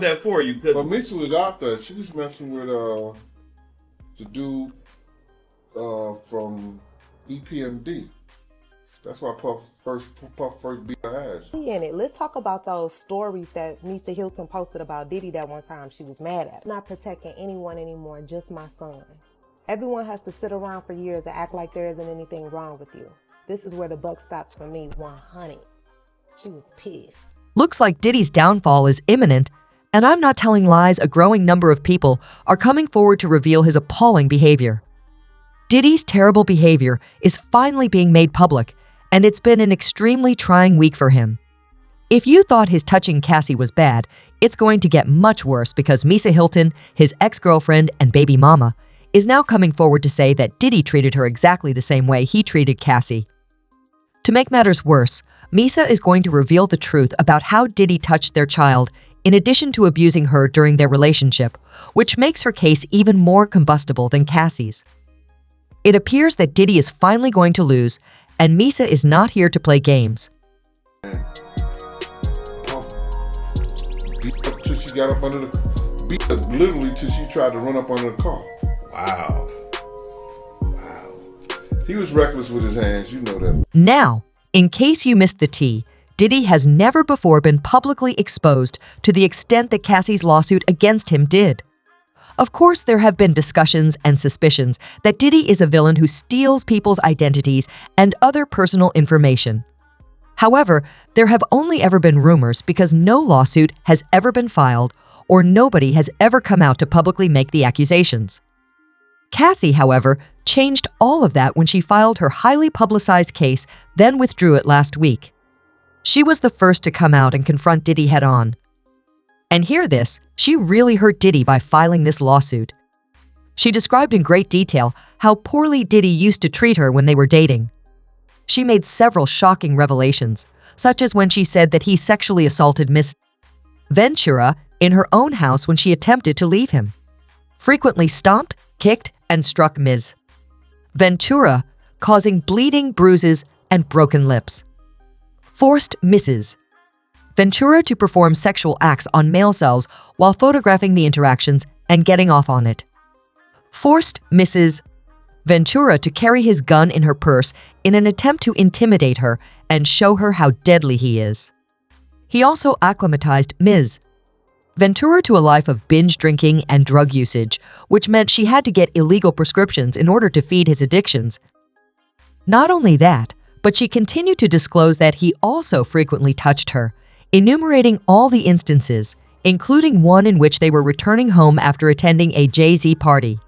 that for you. But Misa was out there. She was messing with the dude from EPMD. That's why Puff first beat her ass. In it. Let's talk about those stories that Misa Hylton posted about Diddy that one time she was mad at. Not protecting anyone anymore, just my son. Everyone has to sit around for years and act like there isn't anything wrong with you. This is where the buck stops for me, 100. She was pissed. Looks like Diddy's downfall is imminent, and I'm not telling lies. A growing number of people are coming forward to reveal his appalling behavior. Diddy's terrible behavior is finally being made public, and it's been an extremely trying week for him. If you thought his touching Cassie was bad, it's going to get much worse because Misa Hylton, his ex-girlfriend and baby mama, is now coming forward to say that Diddy treated her exactly the same way he treated Cassie. To make matters worse, Misa is going to reveal the truth about how Diddy touched their child in addition to abusing her during their relationship, which makes her case even more combustible than Cassie's. It appears that Diddy is finally going to lose, and Misa is not here to play games. Beat up till she got up under the... Beat up literally till she tried to run up under the car. Wow. He was reckless with his hands, you know that. Now, in case you missed the tea, Diddy has never before been publicly exposed to the extent that Cassie's lawsuit against him did. Of course, there have been discussions and suspicions that Diddy is a villain who steals people's identities and other personal information. However, there have only ever been rumors because no lawsuit has ever been filed or nobody has ever come out to publicly make the accusations. Cassie, however, changed all of that when she filed her highly publicized case, then withdrew it last week. She was the first to come out and confront Diddy head-on. And hear this, she really hurt Diddy by filing this lawsuit. She described in great detail how poorly Diddy used to treat her when they were dating. She made several shocking revelations, such as when she said that he sexually assaulted Miss Ventura in her own house when she attempted to leave him, frequently stomped, kicked, and struck Ms. Ventura, causing bleeding, bruises, and broken lips. Forced Mrs. Ventura to perform sexual acts on male cells while photographing the interactions and getting off on it. Forced Mrs. Ventura to carry his gun in her purse in an attempt to intimidate her and show her how deadly he is. He also acclimatized Ms. Ventura to a life of binge drinking and drug usage, which meant she had to get illegal prescriptions in order to feed his addictions. Not only that, but she continued to disclose that he also frequently touched her, enumerating all the instances, including one in which they were returning home after attending a Jay-Z party.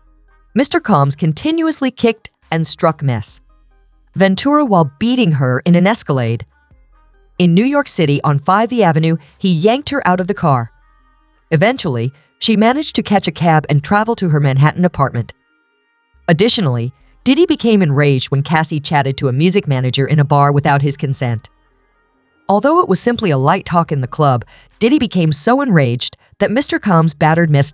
Mr. Combs continuously kicked and struck Miss Ventura while beating her in an Escalade. In New York City on 5th Avenue, he yanked her out of the car. Eventually, she managed to catch a cab and travel to her Manhattan apartment. Additionally, Diddy became enraged when Cassie chatted to a music manager in a bar without his consent. Although it was simply a light talk in the club, Diddy became so enraged that Mr. Combs battered Miss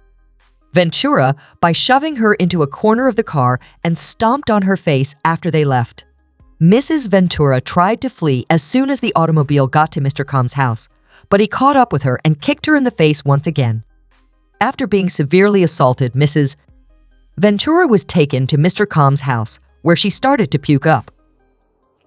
Ventura by shoving her into a corner of the car and stomped on her face after they left. Mrs. Ventura tried to flee as soon as the automobile got to Mr. Combs' house, but he caught up with her and kicked her in the face once again. After being severely assaulted, Mrs. Ventura was taken to Mr. Combs' house, where she started to puke up.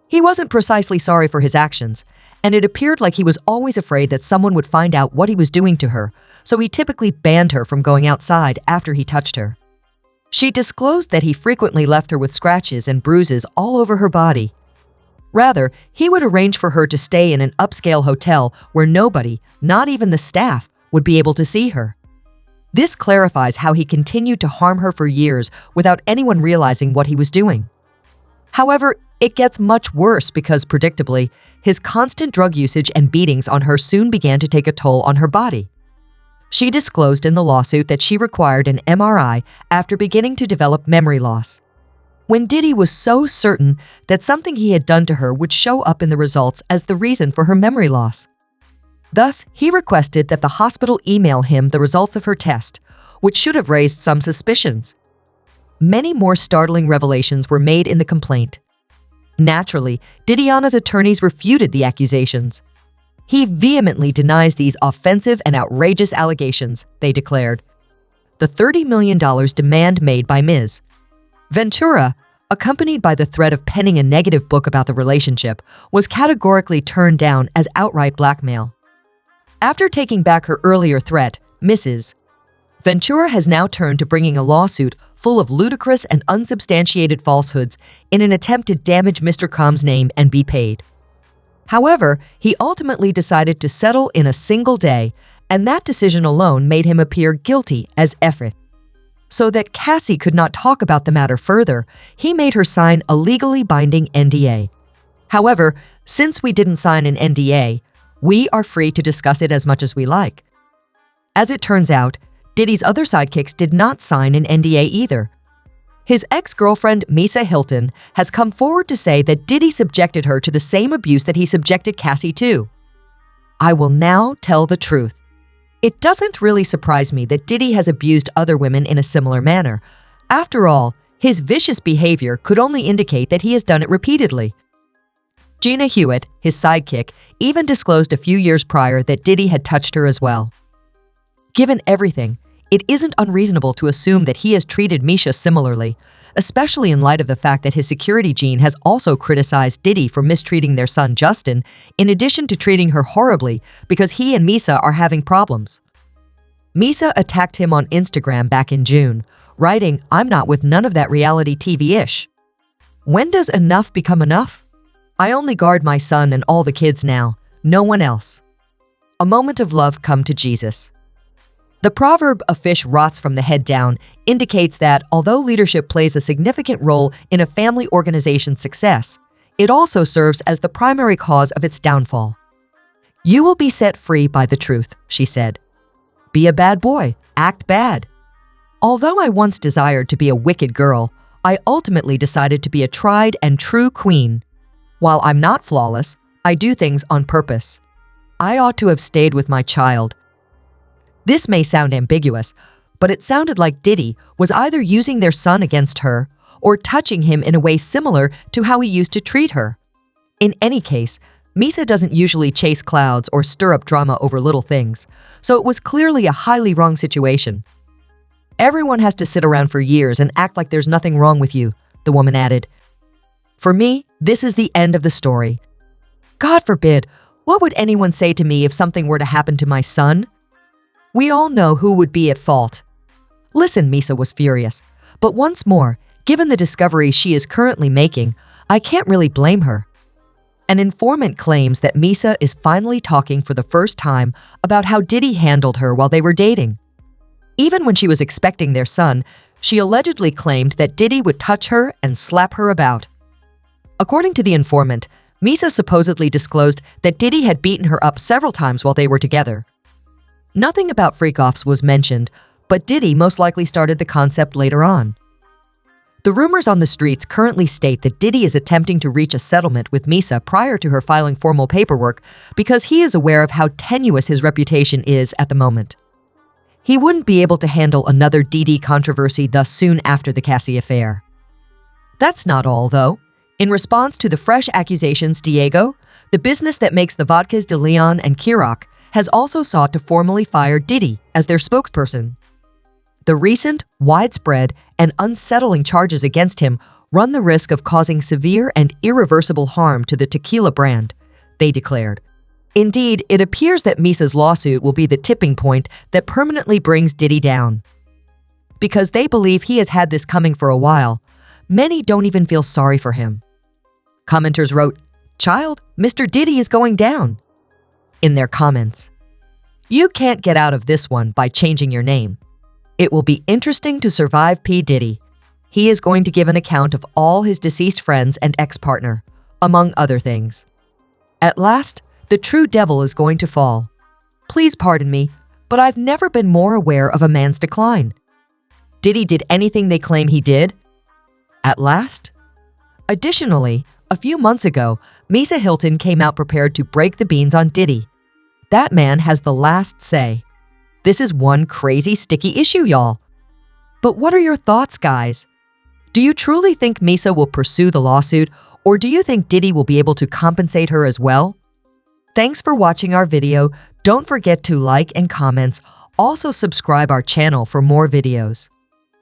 He wasn't precisely sorry for his actions, and it appeared like he was always afraid that someone would find out what he was doing to her, so he typically banned her from going outside after he touched her. She disclosed that he frequently left her with scratches and bruises all over her body. Rather, he would arrange for her to stay in an upscale hotel where nobody, not even the staff, would be able to see her. This clarifies how he continued to harm her for years without anyone realizing what he was doing. However, it gets much worse because, predictably, his constant drug usage and beatings on her soon began to take a toll on her body. She disclosed in the lawsuit that she required an MRI after beginning to develop memory loss. When Diddy was so certain that something he had done to her would show up in the results as the reason for her memory loss. Thus, he requested that the hospital email him the results of her test, which should have raised some suspicions. Many more startling revelations were made in the complaint. Naturally, Diddyana's attorneys refuted the accusations. He vehemently denies these offensive and outrageous allegations, they declared. The $30 million demand made by Ms. Ventura, accompanied by the threat of penning a negative book about the relationship, was categorically turned down as outright blackmail. After taking back her earlier threat, Mrs. Ventura has now turned to bringing a lawsuit full of ludicrous and unsubstantiated falsehoods in an attempt to damage Mr. Kham's name and be paid. However, he ultimately decided to settle in a single day, and that decision alone made him appear guilty as Efrit. So that Cassie could not talk about the matter further, he made her sign a legally binding NDA. However, since we didn't sign an NDA, we are free to discuss it as much as we like. As it turns out, Diddy's other sidekicks did not sign an NDA either. His ex-girlfriend, Misa Hylton, has come forward to say that Diddy subjected her to the same abuse that he subjected Cassie to. I will now tell the truth. It doesn't really surprise me that Diddy has abused other women in a similar manner. After all, his vicious behavior could only indicate that he has done it repeatedly. Gina Hewitt, his sidekick, even disclosed a few years prior that Diddy had touched her as well. Given everything, it isn't unreasonable to assume that he has treated Misha similarly, especially in light of the fact that his security gene has also criticized Diddy for mistreating their son Justin, in addition to treating her horribly because he and Misa are having problems. Misa attacked him on Instagram back in June, writing, "I'm not with none of that reality TV-ish. When does enough become enough? I only guard my son and all the kids now, no one else. A moment of love come to Jesus." The proverb, "a fish rots from the head down," indicates that although leadership plays a significant role in a family organization's success, it also serves as the primary cause of its downfall. "You will be set free by the truth," she said. "Be a bad boy, act bad. Although I once desired to be a wicked girl, I ultimately decided to be a tried and true queen. While I'm not flawless, I do things on purpose. I ought to have stayed with my child." This may sound ambiguous, but it sounded like Diddy was either using their son against her or touching him in a way similar to how he used to treat her. In any case, Misa doesn't usually chase clouds or stir up drama over little things, so it was clearly a highly wrong situation. "Everyone has to sit around for years and act like there's nothing wrong with you," the woman added. "For me, this is the end of the story. God forbid, what would anyone say to me if something were to happen to my son? We all know who would be at fault." Listen, Misa was furious. But once more, given the discovery she is currently making, I can't really blame her. An informant claims that Misa is finally talking for the first time about how Diddy handled her while they were dating. Even when she was expecting their son, she allegedly claimed that Diddy would touch her and slap her about. According to the informant, Misa supposedly disclosed that Diddy had beaten her up several times while they were together. Nothing about freak-offs was mentioned, but Diddy most likely started the concept later on. The rumors on the streets currently state that Diddy is attempting to reach a settlement with Misa prior to her filing formal paperwork because he is aware of how tenuous his reputation is at the moment. He wouldn't be able to handle another Diddy controversy thus soon after the Cassie affair. That's not all, though. In response to the fresh accusations, Diego, the business that makes the vodkas de Leon and Kiroc, has also sought to formally fire Diddy as their spokesperson. The recent, widespread, and unsettling charges against him run the risk of causing severe and irreversible harm to the tequila brand, they declared. Indeed, it appears that Misa's lawsuit will be the tipping point that permanently brings Diddy down. Because they believe he has had this coming for a while, many don't even feel sorry for him. Commenters wrote, "Child, Mr. Diddy is going down," in their comments. You can't get out of this one by changing your name. It will be interesting to survive P. Diddy. He is going to give an account of all his deceased friends and ex-partner, among other things. At last, the true devil is going to fall. Please pardon me, but I've never been more aware of a man's decline. Diddy did anything they claim he did? At last? Additionally, a few months ago, Misa Hylton came out prepared to break the beans on Diddy. That man has the last say. This is one crazy sticky issue, y'all. But what are your thoughts, guys? Do you truly think Misa will pursue the lawsuit, or do you think Diddy will be able to compensate her as well? Thanks for watching our video. Don't forget to like and comments. Also subscribe our channel for more videos.